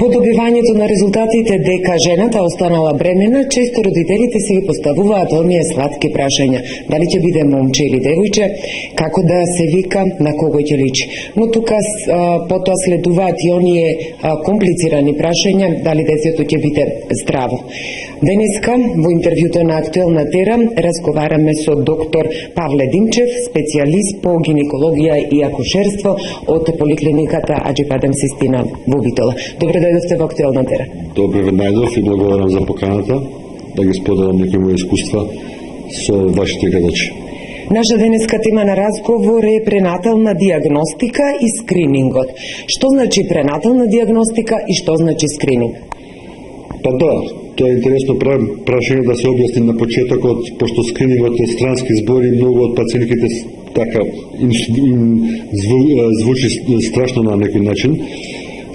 По добивањето на резултатите дека жената останала бремена, често родителите се ги поставуваат оние сладки прашања. Дали ќе биде момче или девојче, како да се вика, на кого ќе личи. Но тука потоа следуваат и оние комплицирани прашања, дали детето ќе биде здраво. Денеска во интервјуто на Актуелна тера разговараме со доктор Павле Димчев, специјалист по гинекологија и акушерство од поликлиниката Аџипадем Систина во Битола. Добре дојдовте во Актуелна тера. Добре ве најдов и благодарам за поканата да ги споделам некои мои искуства со вашите гледачи. Наша денеска тема на разговор е пренатална диагностика и скринингот. Што значи пренатална диагностика и што значи скрининг? Па да, тоа е интересно прашање да се објасни на почетокот, пошто скринингот е странски збор и многу од пациентките така звучи страшно на некој начин.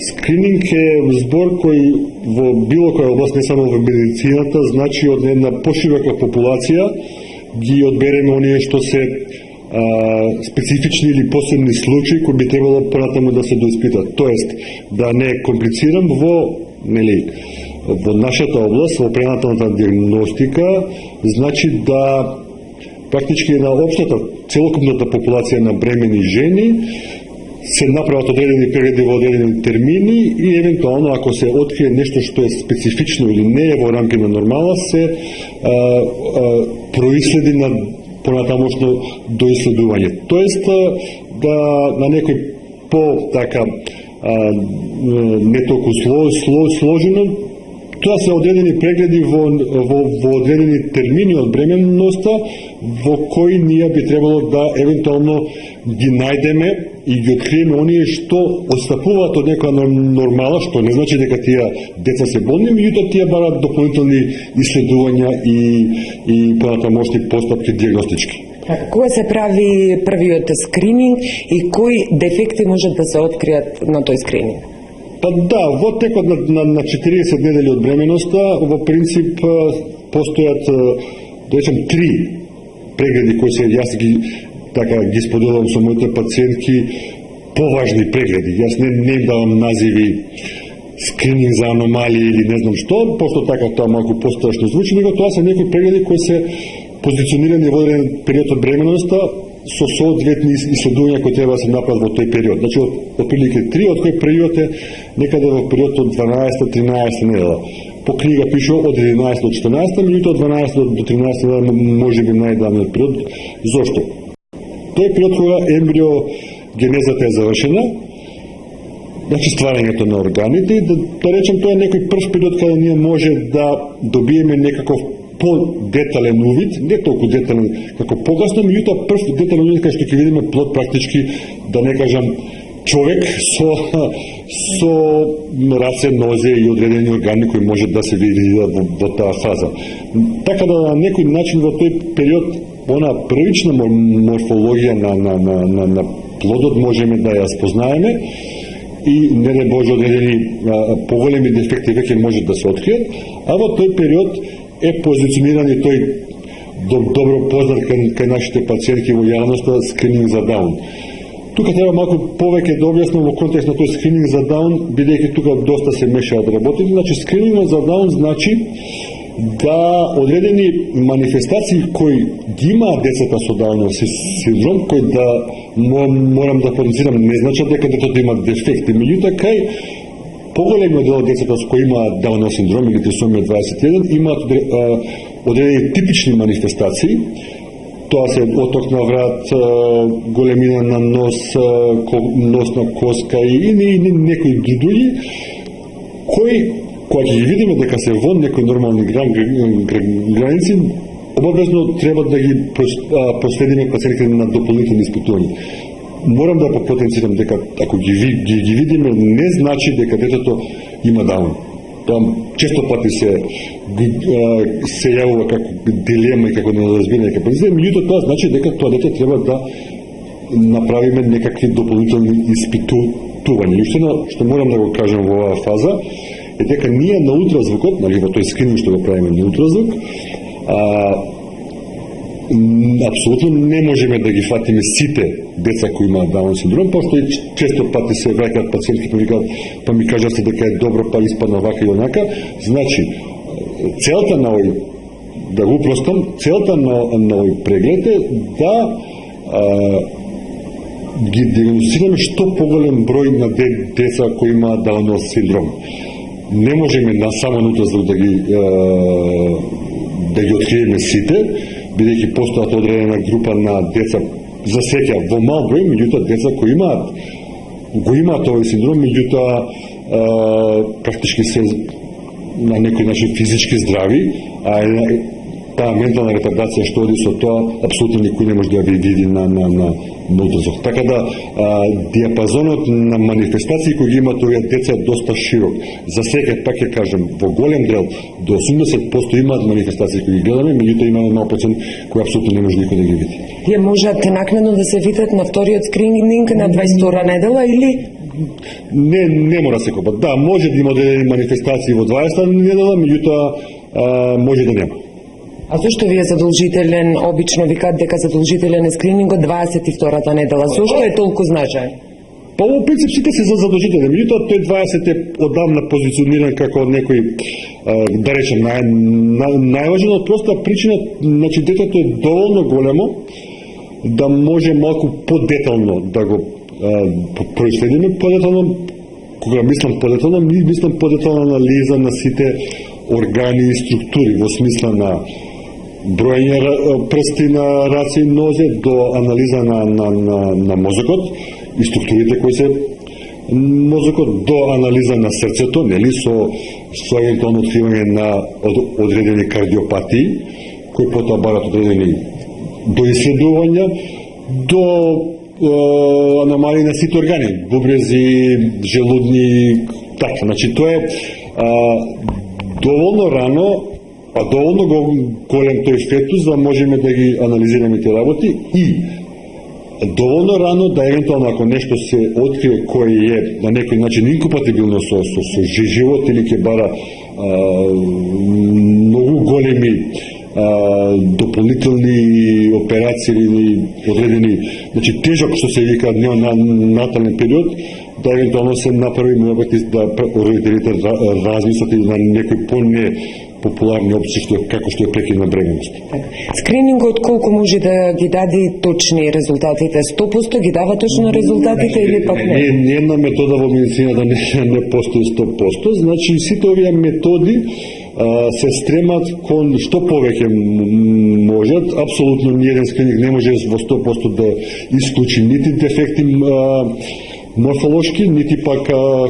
Скрининг е збор кој во било која област, не само во медицината, значи од една поширока популација ги одбереме оние што се специфични или посебни случаи кои би требало понатаму да се доиспитат. Тоест, да не комплицирам во нашата област, во пренаталната диагностика, значи да практички на општата, целокупната популација на бремени жени се направат одредени прегледи во одредени термини и евентуално ако се открие нешто што е специфично или не е во рамки на нормала, се происледи на понатамошно доиследување. Тоест да на некој така не толку сложено, тоа се одредени прегледи во одредени термини од бременноста во кои ние би требало да евентуално ги најдеме и ги откриеме оние што отстапуваат од некоја нормала, што не значи дека тие деца се болни, меѓутоа тие бараат дополнителни исследувања и понатамошни постапки диагностички. Кога се прави првиот скрининг и кои дефекти можат да се откријат на тој скрининг? Па да, во текот на 40 недели од бременоста, во принцип постојат, да речем, 3 прегледи кои се јас ги споделувам со моите пациентки, поважни прегледи. Јас не им давам називи скрининг за аномалии или не знам што, пошто така тоа малку пострашно звучи, него тоа се некои прегледи кои се позиционирани во одреден период од бременоста со соодветни исследувања кои треба да се направат во тој период. Значи, од прилike 3, од кој период е некаде во период од 12-13 недела. По книга пише од 11 до 14, меѓутоа од 12 до 13 недела може би најдавниот период. Зошто? Тој период кога ембриогенезата е завршена, значи стварањето на органите, да речем тоа е некој прв период кога ние може да добиеме некаков по-детален увид, не толку детален како погасно, меѓутоа прв детален увид кај што ќе видиме плод практички, да не кажам, човек со раце, нозе и одредени органи кои може да се видат во таа фаза. Така да на некој начин во тој период она првична морфологија на плодот можеме да ја спознаеме и не да Боже одредени поголеми дефекти веќе може да се откријат, а во тој период е позициониран и тој добро познат кај нашите пациентки во јавноста скрининг за Даун. Тука треба малку повеќе да објаснам во контекст на тој скрининг за Даун, бидејќи тука доста се мешаат работите. Значи, скрининг за Даун значи да одредени манифестации кои ги имаат децата со Даунов синдром, кои да морам да потенцирам, не значат дека детето има дефекти, меѓутоа кај поголемиот дел од децата со кои имаат Даунов синдром или трисомија 21 имаат одредени типични манифестации. Тоа се оток на врат, големина на нос, носна коска и некои други, кои, кога ќе ги видиме дека се вон некои нормални граници, обавезно треба да ги проследиме пациентите на дополнителни испитувања. Морам да потенцирам дека ако ги видиме, не значи дека детето има Даун. Тоа често пати се јавува како дилема и како неразбирање како позиција, меѓутоа тоа значи дека тоа дете треба да направиме некакви дополнителни испитувања. И што морам да го кажам во оваа фаза е дека ние на ултразвукот, во тој скрининг што го правиме на ултразвук, Апсолутно не можеме да ги фатиме сите деца кои имаат Даун синдром, пошто и често пати се враќаат пациентки па ми кажат се дека е добро, па испадна вака и онака. Значи, целта на овој, да го упростам, целта на овој преглед е да ги диагностицираме што поголем број на деца кои имаат Даунов синдром. Не можеме само на ултразвук да ги откриеме сите, бидејќи постојат одредена група на деца, за сеќа во мал број, меѓутоа деца кои го имаат овој синдром, меѓутоа практички се на некој начин физички здрави, а таа ментална ретардација што оди со тоа, апсолутно никој не може да ја види на ултразвук. Така да диапазонот на манифестации кои ги имаат овие деца е доста широк. За сега, пак ќе кажем, во голем дел до 80% имаат манифестации кои ги гледаме, меѓутоа имаме мал процент кои апсолутно не може никој да ги види. Тие можат накнадно да се видат на вториот скрининг на 22 недела или не мора секој пат. Да, може да има одредени манифестации во 20 недела, меѓутоа може да нема. А зашто ви е задолжителен, обично викаат дека задолжителен е скринингот 22-та недела? Зошто е толку значаен? Па во принцип сите се задолжителни, меѓутоа тој 20 е одамна позициониран како некој, да речем, најважен од проста причина, значи детето е доволно големо да може малку подетално да го происледиме, подетално, кога мислам подетално анализа на сите органи и структури во смисла на броење прсти на раце и нозе до анализа на мозокот и структурите кои се мозокот, до анализа на срцето, нели, со евентуално откривање на одредени кардиопатии кои потоа барат одредени доисследувања, до аномалии на сите органи, бубрези, желудни, така, значи тоа е доволно рано, а доволно голем тој фетус да можеме да ги анализираме тие работи и доволно рано да евентуално ако нешто се открие кој е на некој начин инкомпатибилно со живот или ќе бара многу големи дополнителни операции или одредени, значи тежок што се вика неонатален период, да евентуално се направи да родителите размислат и на некои популарни опции како што е прекидна бременност. Скринингот колку може да ги даде точни резултатите? 100% ги дава точно резултатите или пак не? Не една метода во медицината не постои 100%, значи сите овие методи се стремат кон што повеќе можат. Апсолутно ниеден скрининг не може во 100% да исклучи нити дефекти морфолошки, нити пак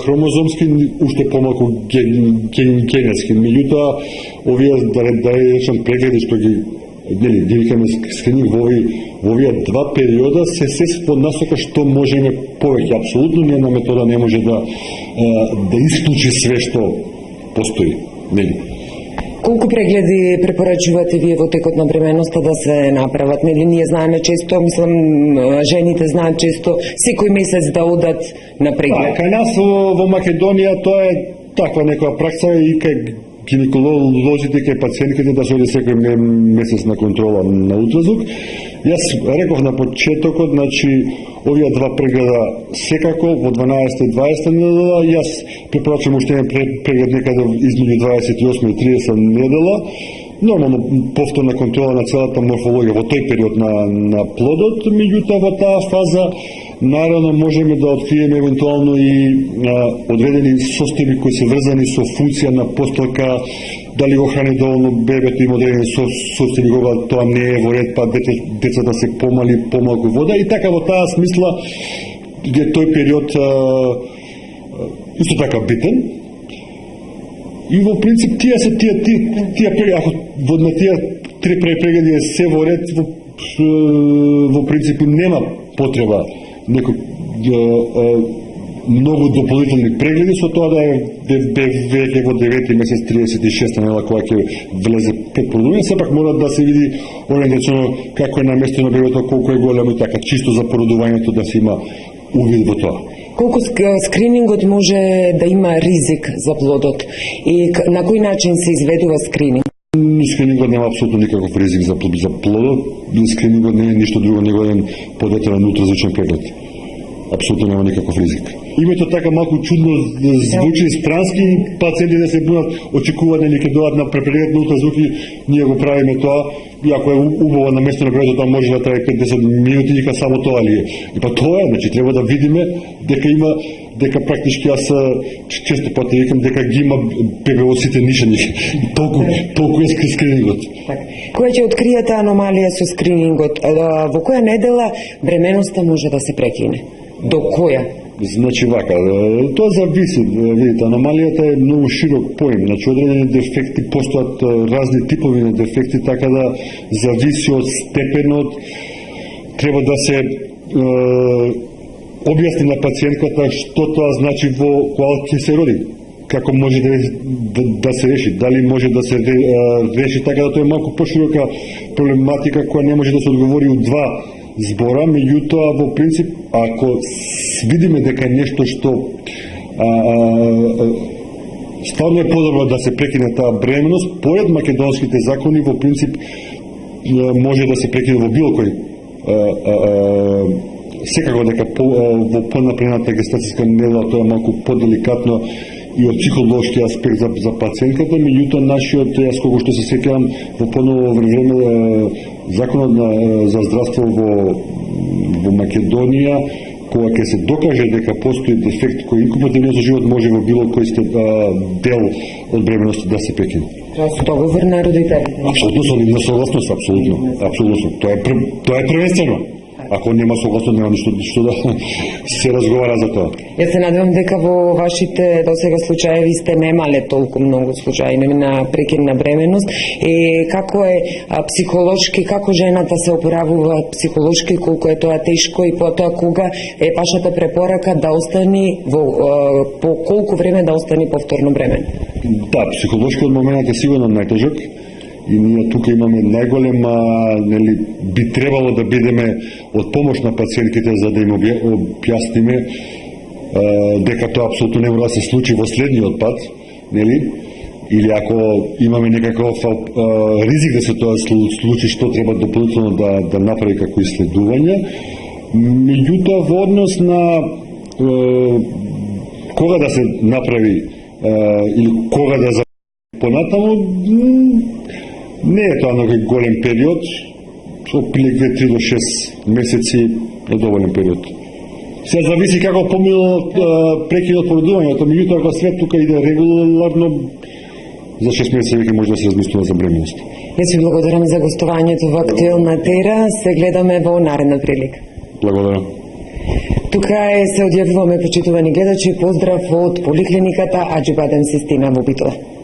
хромозомски, уште помалку генетски. Меѓутоа, овие да речем прегледи што ги викаме скрининг во овие два периода се во насока што можеме повеќе. Апсолутно ниедна метода не може да исклучи све што постои. Нели? Колку прегледи препорачувате вие во текот на бременноста да се направат? Нели ние знаеме често, мислам, жените знаат често секој месец да одат на преглед. Кај нас во Македонија тоа е таква некоја пракса и кај гинеколозите, кај пациентките да се оди секој месец на контрола на ултразвук. Јас реков на почетокот, значи овие два прегледа секако во 12 и 20 недела, јас препорачувам уште еден преглед некаде измеѓу 28 и 30 недела. Нормално повторна контрола на целата морфологија во тој период на плодот, меѓутоа во таа фаза наравно можеме да откриеме евентуално и одредени состојби кои се врзани со функција на постелка, дали го храни доволно бебето, има одредени состојби кога тоа не е во ред, па децата се помали, помалку вода и така во таа смисла е тој период исто така битен. И во принцип тие се тие ако на тие три прегледи е се во ред, во принцип нема потреба многу дополнителни прегледи, со тоа да е веќе во 9 месец 36 недела кога ќе влезе пет породување, сепак мора да се види ориентационо како е наместено бебето, колку е големо и така, чисто за породувањето да се има увид во тоа. Колку скринингот може да има ризик за плодот и на кој начин се изведува скрининг? Скринингот нема апсолутно никаков ризик за плодот. Скринингот не е ништо друго него еден подетелен ултразвучен преглед. Апсолутно нема никаков ризик. Името така малку чудно звучи, странски пациенти да се будат очекуваат или ќе дојдат на преглед на ултразвук и ние го правиме тоа. И ако е убаво на место на прегledот, тоа може да трае 5-10 минути, нека само тоа ли е. И па тоа е, значи треба да видиме дека има, дека практички јас често пати викам дека ги има ПБО-сите нишани. Толку е скринингот. Која ќе откриете аномалија со скринингот? Во која недела бременоста може да се прекине? До која? Значи вака, тоа зависи, видите, аномалијата е многу широк поим, значи одредени дефекти, постојат разни типови на дефекти, така да зависи од степенот, треба да се објасни на пациентката што тоа значи во кога ќе се роди, како може да се реши, дали може да се реши така да тоа е малку поширока проблематика која не може да се одговори у два збора, меѓутоа во принцип ако видиме дека нешто што ставно е подобро да се прекине таа бременност, поред македонските закони во принцип може да се прекине во било кој секако дека во понапредната гестацијска недела тоа е малку поделикатно и од психолошки аспект за пациентката, меѓутоа нашиот, јас кога што се сеќавам во поново време законот за здравство во Македонија, кога ќе се докаже дека постои дефект кој инкубативниот со живот може во било кој дел од бременоста да се прекине. Договор на родителите. Апсолутно солидна согласност, апсолутно. Тоа е првенствено. Ако нема согласно, нема ништо да се разговара за тоа. Јас се надевам дека во вашите досега случаеви сте немале толку многу случаи на прекин на бременност и како е психолошки, како жената се опоравува психолошки, колку е тоа тешко и потоа кога е вашата препорака да остани по колку време да остани повторно бремен? Да, психолошкиот момент е сигурно најтежок. И ние тука имаме најголема, нели, би требало да бидеме од помош на пациентките за да им објасниме дека тоа апсолутно не мора да се случи во следниот пат, нели? Или ако имаме некаков ризик да се тоа случи, што треба дополнително да направи како исследување. Меѓутоа во однос на кога да се направи или кога да понатаму, не е тоа многу голем период, отприлike 3 до 6 месеци е доволен период. Се зависи како поминал прекинот по родувањето, меѓутоа ако све тука иде регуларно, за 6 месеци веќе може да се размислува за бременност. Јас ви благодарам за гостувањето во Актуелна тера, се гледаме во наредна прилика. Благодарам. Тука се одјавуваме, почитувани гледачи, поздрав од поликлиниката Аџи Бадем Систина во Битола.